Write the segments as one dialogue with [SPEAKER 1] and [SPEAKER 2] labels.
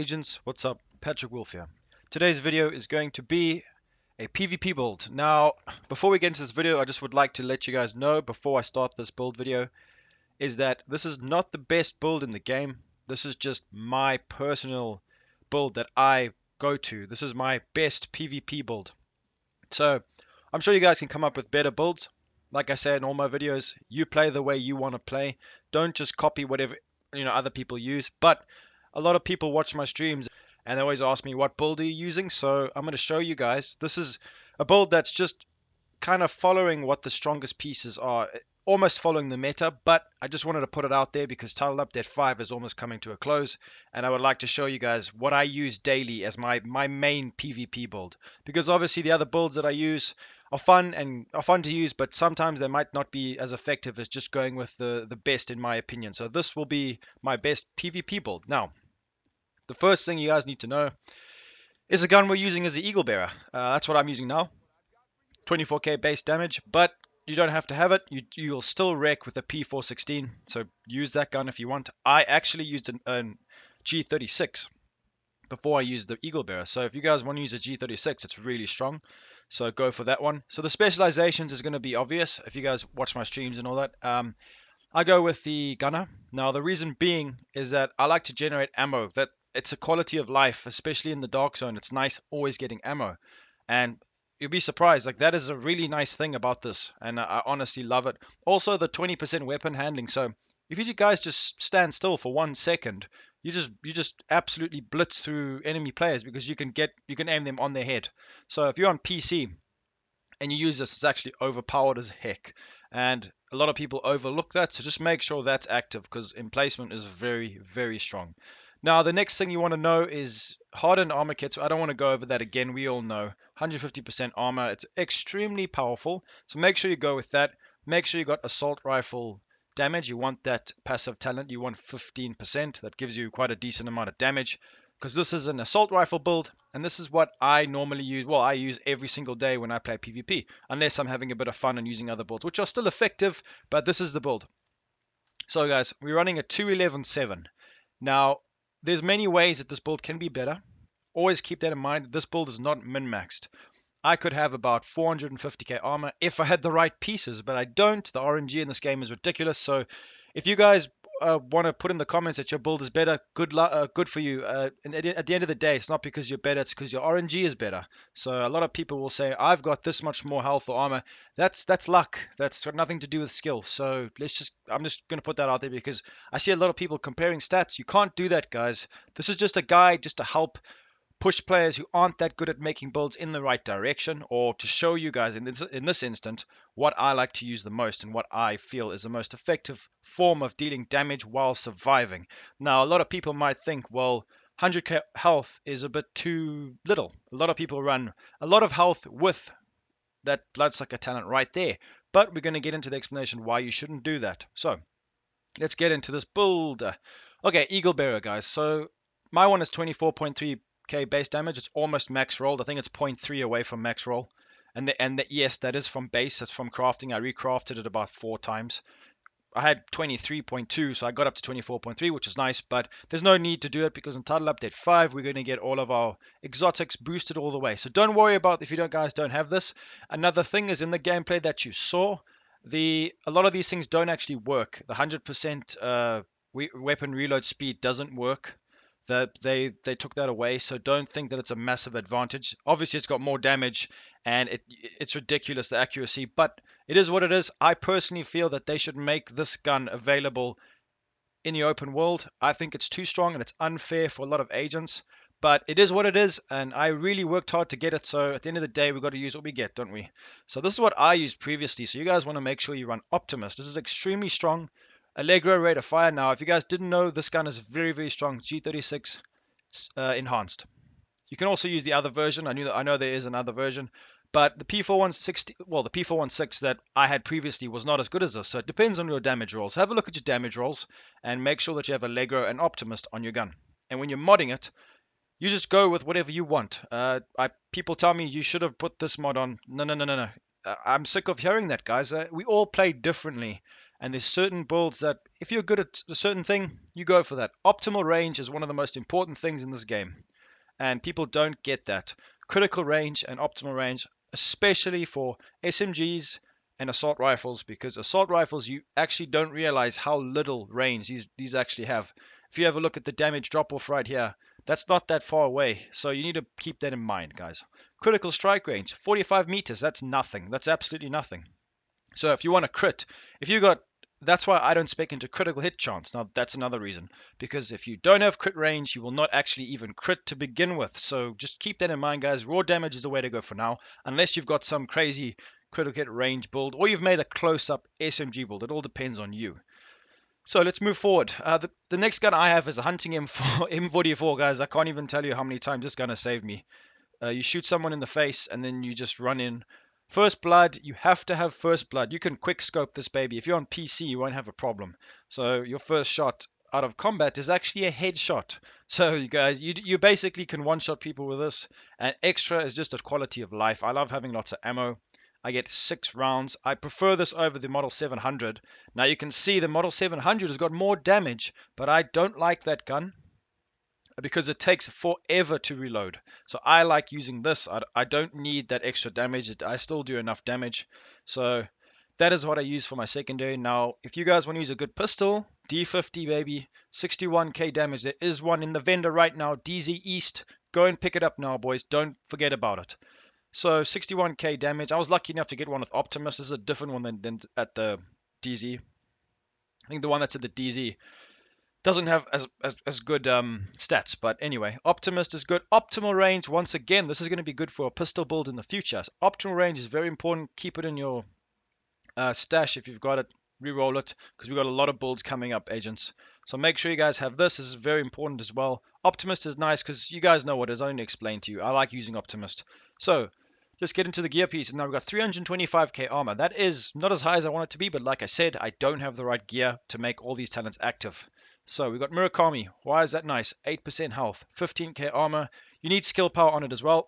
[SPEAKER 1] agents, what's up? Patrick Wolf here. Today's video is going to be a PvP build. Now, before we get into this video, I just would like to let you guys know before I start this build video is that this is not the best build in the game. This is just my personal build that I go to. This is my best PvP build. So, I'm sure you guys can come up with better builds. Like I say in all my videos, you play the way you want to play. Don't just copy whatever other people use. But a lot of people watch my streams and they always ask me what build are you using. So I'm going to show you guys. This is a build that's just kind of following what the strongest pieces are, almost following the meta. But I just wanted to put it out there because Title Update 5 is almost coming to a close, and I would like to show you guys what I use daily as my main PvP build. Because obviously the other builds that I use are fun to use, but sometimes they might not be as effective as just going with the best in my opinion. So this will be my best PvP build. Now, the first thing you guys need to know is the gun we're using is the Eagle Bearer. That's what I'm using now. 24k base damage, but you don't have to have it. You'll still wreck with a P416, so use that gun if you want. I actually used a G36 before I used the Eagle Bearer, so if you guys want to use a G36, it's really strong, so go for that one. So the specializations is going to be obvious if you guys watch my streams and all that. I go with the gunner. Now the reason being is that I like to generate ammo. That it's a quality of life, especially in the dark zone. It's nice always getting ammo, and you'll be surprised. Like, that is a really nice thing about this, and I honestly love it. Also, the 20% weapon handling. So if you guys just stand still for 1 second, you just absolutely blitz through enemy players because you can aim them on their head. So if you're on PC and you use this, it's actually overpowered as heck, and a lot of people overlook that. So just make sure that's active because emplacement is very, very strong. Now, the next thing you want to know is Hardened Armor Kit. So I don't want to go over that again. We all know 150% armor. It's extremely powerful. So make sure you go with that. Make sure you got assault rifle damage. You want that passive talent. You want 15%. That gives you quite a decent amount of damage because this is an assault rifle build. And this is what I normally use. Well, I use every single day when I play PvP, unless I'm having a bit of fun and using other builds, which are still effective. But this is the build. So guys, we're running a 211.7. Now, there's many ways that this build can be better. Always keep that in mind. This build is not min-maxed. I could have about 450k armor if I had the right pieces, but I don't. The RNG in this game is ridiculous. So if you guys want to put in the comments that your build is better, good for you. And at the end of the day, it's not because you're better, it's because your RNG is better. So a lot of people will say, I've got this much more health or armor. That's luck. That's got nothing to do with skill. So I'm just going to put that out there because I see a lot of people comparing stats. You can't do that, guys. This is just a guide just to help push players who aren't that good at making builds in the right direction, or to show you guys in this instant what I like to use the most and what I feel is the most effective form of dealing damage while surviving. Now, a lot of people might think, well, 100k health is a bit too little. A lot of people run a lot of health with that Bloodsucker talent right there, but we're going to get into the explanation why you shouldn't do that. So let's get into this build. Okay, Eagle Bearer, guys. So my one is 24.3k base damage. It's almost max rolled. I think it's 0.3 away from max roll. And yes, that is from base. It's from crafting. I recrafted it about 4 times. I had 23.2, so I got up to 24.3, which is nice, but there's no need to do it because in Title Update 5, we're going to get all of our exotics boosted all the way. So don't worry about if you guys don't have this. Another thing is in the gameplay that you saw, a lot of these things don't actually work. The 100% weapon reload speed doesn't work. They took that away, so don't think that it's a massive advantage. Obviously, it's got more damage, and it's ridiculous, the accuracy, but it is what it is. I personally feel that they should make this gun available in the open world. I think it's too strong, and it's unfair for a lot of agents, but it is what it is, and I really worked hard to get it, so at the end of the day, we've got to use what we get, don't we? So this is what I used previously, so you guys want to make sure you run Optimist. This is extremely strong. Allegro rate of fire. Now, if you guys didn't know, this gun is very, very strong. G36 enhanced. You can also use the other version. I know there is another version, but the P416, well, the P416 that I had previously was not as good as this. So it depends on your damage rolls. Have a look at your damage rolls and make sure that you have Allegro and Optimist on your gun. And when you're modding it, you just go with whatever you want. People tell me you should have put this mod on. No. I'm sick of hearing that, guys. We all play differently. And there's certain builds that if you're good at a certain thing, you go for that. Optimal range is one of the most important things in this game, and people don't get that. Critical range and optimal range, especially for SMGs and assault rifles, because assault rifles, you actually don't realize how little range these actually have. If you have a look at the damage drop off right here, that's not that far away, so you need to keep that in mind, guys. Critical strike range, 45 meters, that's nothing. That's absolutely nothing. So if you want to crit, if you got, that's why I don't spec into critical hit chance. Now that's another reason, because if you don't have crit range, you will not actually even crit to begin with. So just keep that in mind, guys. Raw damage is the way to go for now, unless you've got some crazy critical hit range build, or you've made a close-up SMG build. It all depends on you. So let's move forward. The next gun I have is a hunting M44, guys. I can't even tell you how many times this gun has saved me. You shoot someone in the face and then you just run in. First blood, you have to have first blood. You can quick scope this baby. If you're on PC, you won't have a problem. So your first shot out of combat is actually a headshot. So you guys, you basically can one-shot people with this. And extra is just a quality of life. I love having lots of ammo. I get 6 rounds. I prefer this over the Model 700. Now you can see the Model 700 has got more damage, but I don't like that gun because it takes forever to reload. So I like using this. I don't need that extra damage. I still do enough damage. So that is what I use for my secondary. Now, if you guys want to use a good pistol, D50 baby, 61k damage. There is one in the vendor right now, DZ East. Go and pick it up now, boys. Don't forget about it. So 61k damage. I was lucky enough to get one with Optimus. This is a different one than at the DZ. I think the one that's at the DZ doesn't have as good stats, but anyway, Optimist is good. Optimal range, once again, this is going to be good for a pistol build in the future. So optimal range is very important. Keep it in your stash if you've got it. Reroll it, because we've got a lot of builds coming up, agents. So make sure you guys have this. This is very important as well. Optimist is nice because you guys know what it is. I didn't explain to you. I like using Optimist. So let's get into the gear piece. Now we've got 325k armor. That is not as high as I want it to be, but like I said, I don't have the right gear to make all these talents active. So we've got Murakami. Why is that nice? 8% health, 15k armor. You need skill power on it as well.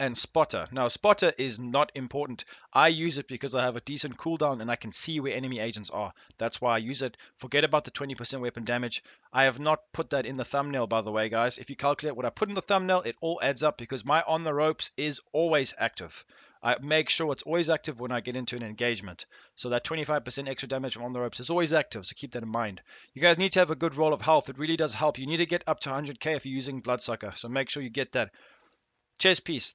[SPEAKER 1] And Spotter. Now, Spotter is not important. I use it because I have a decent cooldown and I can see where enemy agents are. That's why I use it. Forget about the 20% weapon damage. I have not put that in the thumbnail, by the way, guys. If you calculate what I put in the thumbnail, it all adds up because my on the ropes is always active. I make sure it's always active when I get into an engagement. So that 25% extra damage from on the ropes is always active, so keep that in mind. You guys need to have a good roll of health. It really does help. You need to get up to 100k if you're using Bloodsucker, so make sure you get that. Chest piece.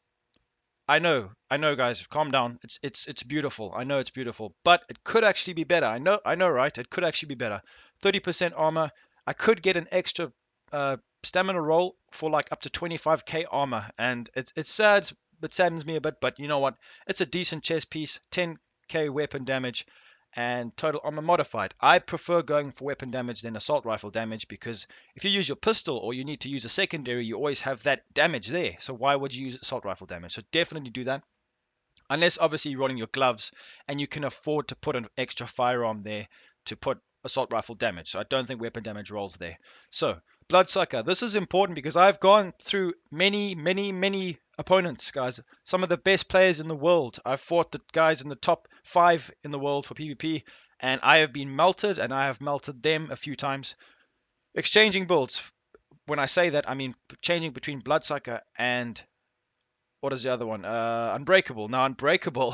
[SPEAKER 1] I know, guys. Calm down. It's beautiful. I know it's beautiful, but it could actually be better. I know, right? It could actually be better. 30% armor. I could get an extra stamina roll for like up to 25k armor, and it's sad. It saddens me a bit, but you know what? It's a decent chest piece. 10k weapon damage and total armor modified. I prefer going for weapon damage than assault rifle damage because if you use your pistol or you need to use a secondary, you always have that damage there. So why would you use assault rifle damage? So definitely do that. Unless obviously you're running your gloves and you can afford to put an extra firearm there to put assault rifle damage. So I don't think weapon damage rolls there. So Bloodsucker. This is important because I've gone through many opponents, guys. Some of the best players in the world. I've fought the guys in the top 5 in the world for PvP, and I have been melted, and I have melted them a few times. Exchanging builds. When I say that, I mean changing between Bloodsucker and what is the other one? Unbreakable. Now, Unbreakable,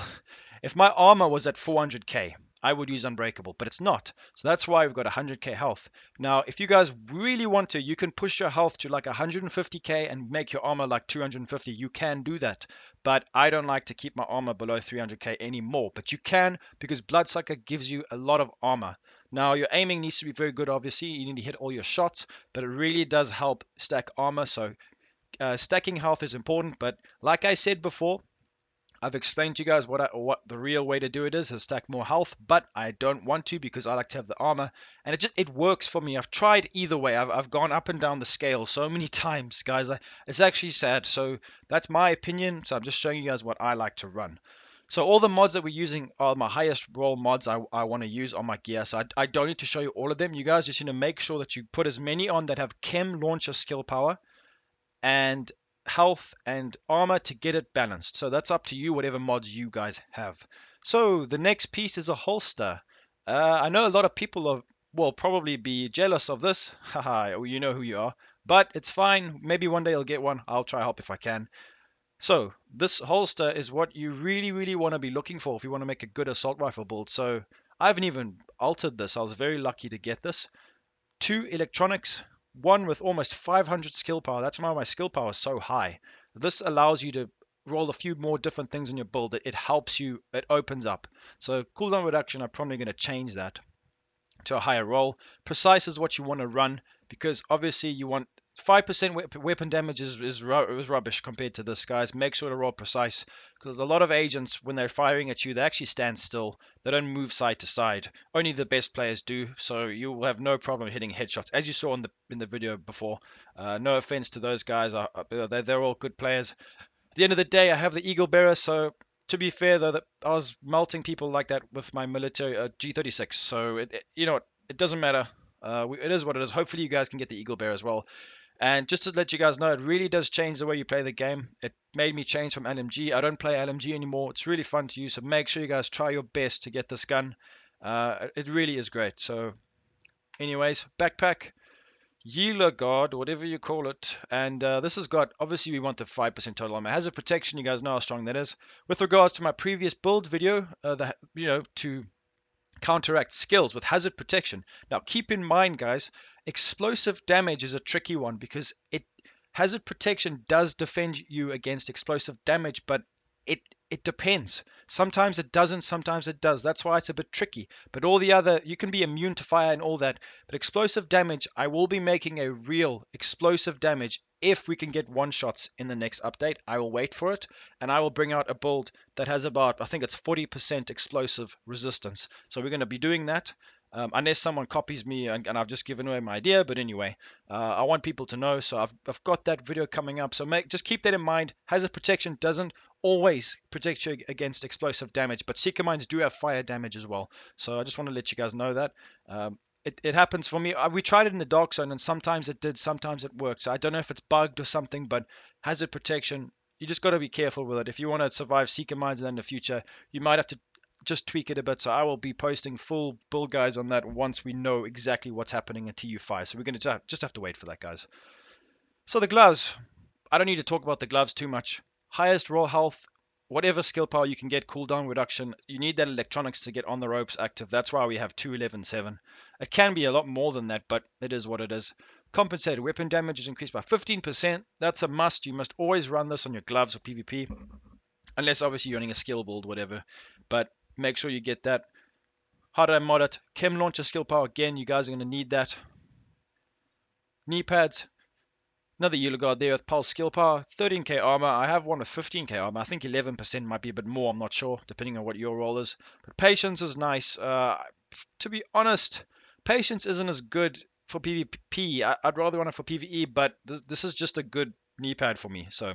[SPEAKER 1] if my armor was at 400k, I would use Unbreakable, but it's not. So that's why we've got 100k health. Now, if you guys really want to, you can push your health to like 150k and make your armor like 250. You can do that. But I don't like to keep my armor below 300k anymore. But you can because Bloodsucker gives you a lot of armor. Now, your aiming needs to be very good, obviously. You need to hit all your shots, but it really does help stack armor. So stacking health is important, but like I said before, I've explained to you guys what the real way to do it is stack more health, but I don't want to because I like to have the armor, and it works for me. I've tried either way. I've gone up and down the scale so many times, guys. It's actually sad. So that's my opinion. So I'm just showing you guys what I like to run. So all the mods that we're using are my highest roll mods I want to use on my gear. So I don't need to show you all of them. You guys just need to make sure that you put as many on that have chem launcher skill power and health and armor to get it balanced. So that's up to you, whatever mods you guys have. So the next piece is a holster. I know a lot of people will probably be jealous of this. Haha, you know who you are. But it's fine. Maybe one day I'll get one. I'll try help if I can. So this holster is what you really, really want to be looking for if you want to make a good assault rifle build. So I haven't even altered this. I was very lucky to get this. Two electronics, one with almost 500 skill power. That's why my skill power is so high. This allows you to roll a few more different things in your build. It helps you, it opens up. So cooldown reduction, I'm probably going to change that to a higher roll. Precise is what you want to run because obviously you want 5% weapon damage is rubbish compared to this, guys. Make sure to roll precise because a lot of agents, when they're firing at you, they actually stand still. They don't move side to side. Only the best players do, so you will have no problem hitting headshots, as you saw in the video before. No offense to those guys, they're all good players. At the end of the day, I have the Eagle Bearer, so to be fair though, that I was melting people like that with my military G36. So you know what, it doesn't matter. It is what it is. Hopefully you guys can get the Eagle Bear as well. And just to let you guys know, it really does change the way you play the game. It made me change from LMG. I don't play LMG anymore. It's really fun to use. So make sure you guys try your best to get this gun. It really is great. So anyways, backpack. Healer guard, whatever you call it, and this has got, obviously we want the 5% total armor. Hazard protection, you guys know how strong that is. With regards to my previous build video, to counteract skills with hazard protection. Now keep in mind, guys, explosive damage is a tricky one because hazard protection does defend you against explosive damage, but it it depends. Sometimes it doesn't, sometimes it does. That's why it's a bit tricky. But all the other, you can be immune to fire and all that. But explosive damage, I will be making a real explosive damage if we can get one shots in the next update. I will wait for it, and I will bring out a build that has about, I think it's 40% explosive resistance. So we're going to be doing that. Unless someone copies me and I've just given away my idea, but anyway, I want people to know. So I've got that video coming up. So just keep that in mind. Hazard protection doesn't always protect you against explosive damage, but seeker mines do have fire damage as well. So I just want to let you guys know that. It happens for me. We tried it in the dark zone, and sometimes it did, sometimes it worked. So I don't know if it's bugged or something, but hazard protection, you just got to be careful with it. If you want to survive seeker mines in the future, you might have to just tweak it a bit. So I will be posting full build guides on that once we know exactly what's happening in TU5. So we're going to just have to wait for that, guys. So the gloves, I don't need to talk about the gloves too much. Highest raw health, whatever skill power you can get, cooldown reduction. You need that electronics to get on the ropes active. That's why we have 211.7. It can be a lot more than that, but it is what it is. Compensated weapon damage is increased by 15%. That's a must. You must always run this on your gloves or PvP, unless obviously you're running a skill build, whatever. But make sure you get that. Harder mod it. Chem launcher skill power, again, you guys are going to need that. Knee pads. Another yellow guard there with pulse skill power, 13k armor. I have one with 15k armor. I think 11% might be a bit more. I'm not sure, depending on what your role is. But patience is nice. To be honest, patience isn't as good for PvP. I'd rather run it for PvE, but this is just a good knee pad for me. So,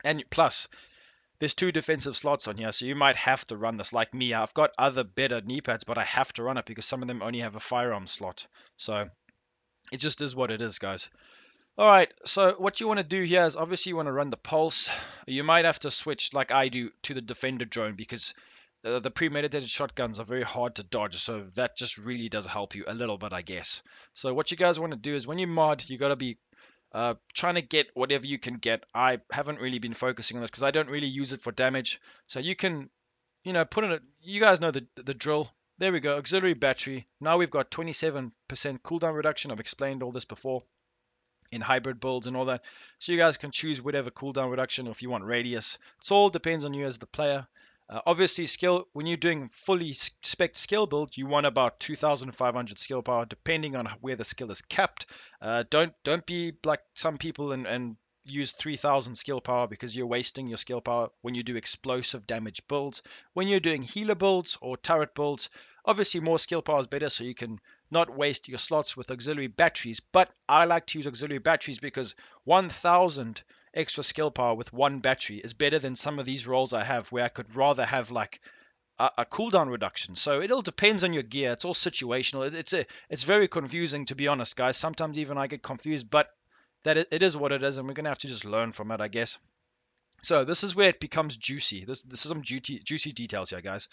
[SPEAKER 1] and plus, there's 2 defensive slots on here, so you might have to run this. Like me, I've got other better knee pads, but I have to run it because some of them only have a firearm slot. So, it just is what it is, guys. All right, so what you want to do here is obviously you want to run the pulse. You might have to switch, like I do, to the defender drone because the premeditated shotguns are very hard to dodge. So that just really does help you a little bit, I guess. So what you guys want to do is when you mod, you got to be trying to get whatever you can get. I haven't really been focusing on this because I don't really use it for damage. So you can, put in it. You guys know the drill. There we go, auxiliary battery. Now we've got 27% cooldown reduction. I've explained all this before in hybrid builds and all that. So you guys can choose whatever cooldown reduction, or if you want radius. It all depends on you as the player. Obviously, skill, when you're doing fully spec skill build, you want about 2,500 skill power, depending on where the skill is capped. Don't be like some people and use 3,000 skill power because you're wasting your skill power when you do explosive damage builds. When you're doing healer builds or turret builds, obviously more skill power is better, so you can not waste your slots with auxiliary batteries. But I like to use auxiliary batteries because 1,000 extra skill power with one battery is better than some of these rolls I have where I could rather have like a cooldown reduction. So it all depends on your gear. It's all situational. It's very confusing, to be honest, guys. Sometimes even I get confused, but it is what it is, and we're gonna have to just learn from it, I guess. So this is where it becomes juicy. This is some juicy details here, guys.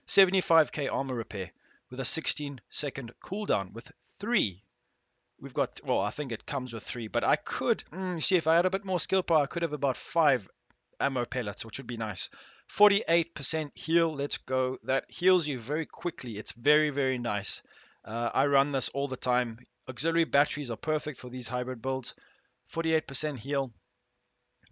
[SPEAKER 1] 75k armor repair. with a 16-second cooldown. With 3, we've got, well, I think it comes with 3, but I could, see, if I had a bit more skill power, I could have about 5 ammo pellets, which would be nice. 48% heal, let's go. That heals you very quickly. It's very, very nice. I run this all the time. Auxiliary batteries are perfect for these hybrid builds. 48% heal.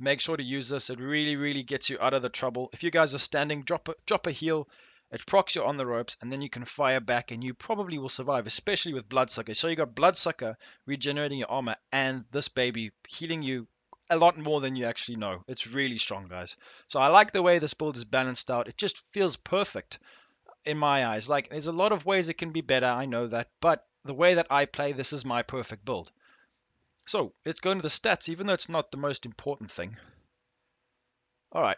[SPEAKER 1] Make sure to use this. It really, really gets you out of the trouble. If you guys are standing, drop a heal. It procs you on the ropes, and then you can fire back, and you probably will survive, especially with Bloodsucker. So you got Bloodsucker regenerating your armor, and this baby healing you a lot more than you actually know. It's really strong, guys. So I like the way this build is balanced out. It just feels perfect in my eyes. Like, there's a lot of ways it can be better, I know that, but the way that I play, this is my perfect build. So let's go into the stats, even though it's not the most important thing. All right,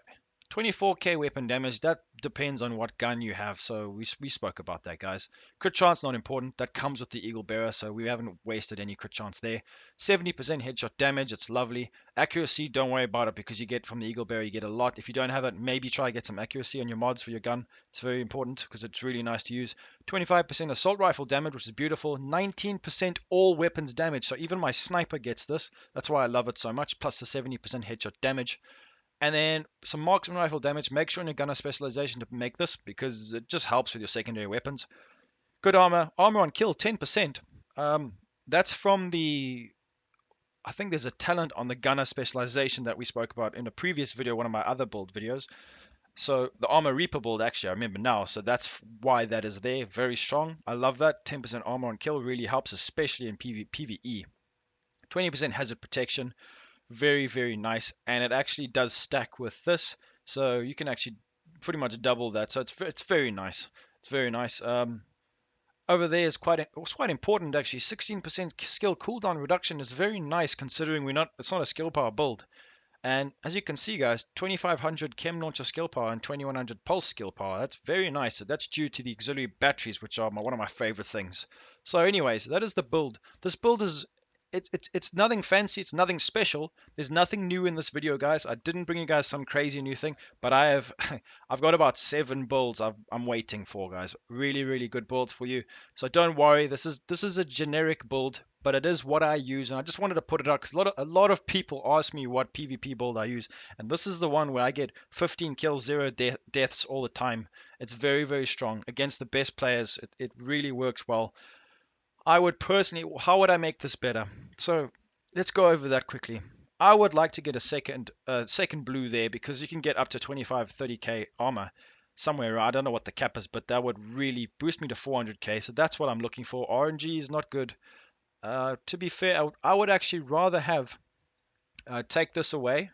[SPEAKER 1] 24k weapon damage. That depends on what gun you have. So we spoke about that, guys. Crit chance not important. That comes with the Eagle Bearer, so we haven't wasted any crit chance there. 70% headshot damage. It's lovely. Accuracy, don't worry about it because you get from the Eagle Bearer, you get a lot. If you don't have it, maybe try to get some accuracy on your mods for your gun. It's very important because it's really nice to use. 25% assault rifle damage, which is beautiful. 19% all weapons damage. So even my sniper gets this. That's why I love it so much. Plus the 70% headshot damage. And then some marksman rifle damage. Make sure in your gunner specialization to make this because it just helps with your secondary weapons. Good armor. Armor on kill, 10%. That's from the... I think there's a talent on the gunner specialization that we spoke about in a previous video, one of my other build videos. So the armor reaper build, actually, I remember now. So that's why that is there. Very strong. I love that. 10% armor on kill really helps, especially in PvE. 20% hazard protection. Very, very nice, and it actually does stack with this, so you can actually pretty much double that. So it's very nice. It's very nice. Over there is quite important actually. 16% skill cooldown reduction is very nice considering it's not a skill power build. And as you can see, guys, 2500 chem launcher skill power and 2100 pulse skill power. That's very nice. That's due to the auxiliary batteries, which are one of my favorite things. So anyways, that is the build. This build is it's nothing fancy, it's nothing special. There's nothing new in this video, guys. I didn't bring you guys some crazy new thing, but I've got about 7 builds I'm waiting for, guys. Really, really good builds for you. So don't worry, this is a generic build, but it is what I use, and I just wanted to put it out because a lot of people ask me what PvP build I use, and this is the one where I get 15 kills, 0 deaths all the time. It's very, very strong against the best players. It really works well. I would personally, how would I make this better? So let's go over that quickly. I would like to get a second blue there because you can get up to 25-30k armor somewhere. I don't know what the cap is, but that would really boost me to 400k. So that's what I'm looking for. RNG is not good. To be fair, I would actually rather have take this away,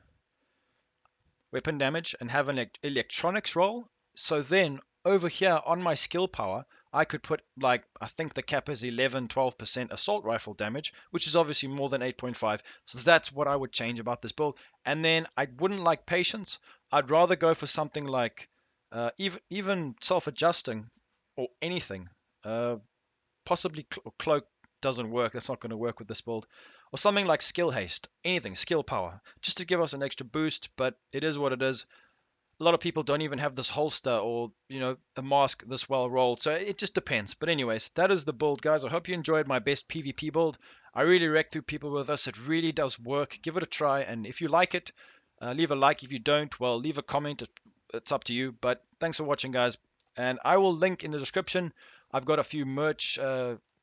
[SPEAKER 1] weapon damage, and have an electronics roll. So then over here on my skill power, I could put, like, I think the cap is 11-12% assault rifle damage, which is obviously more than 8.5. So that's what I would change about this build. And then I wouldn't like patience. I'd rather go for something like even self-adjusting or anything. Possibly cloak doesn't work. That's not going to work with this build. Or something like skill haste. Anything, skill power. Just to give us an extra boost, but it is what it is. A lot of people don't even have this holster or, the mask this well rolled. So it just depends. But anyways, that is the build, guys. I hope you enjoyed my best PvP build. I really wreck through people with this. It really does work. Give it a try. And if you like it, leave a like. If you don't, well, leave a comment. It's up to you. But thanks for watching, guys. And I will link in the description. I've got a few merch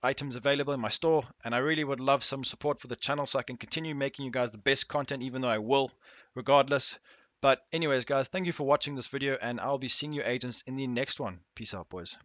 [SPEAKER 1] items available in my store. And I really would love some support for the channel so I can continue making you guys the best content, even though I will, regardless. But anyways, guys, thank you for watching this video, and I'll be seeing you agents in the next one. Peace out, boys.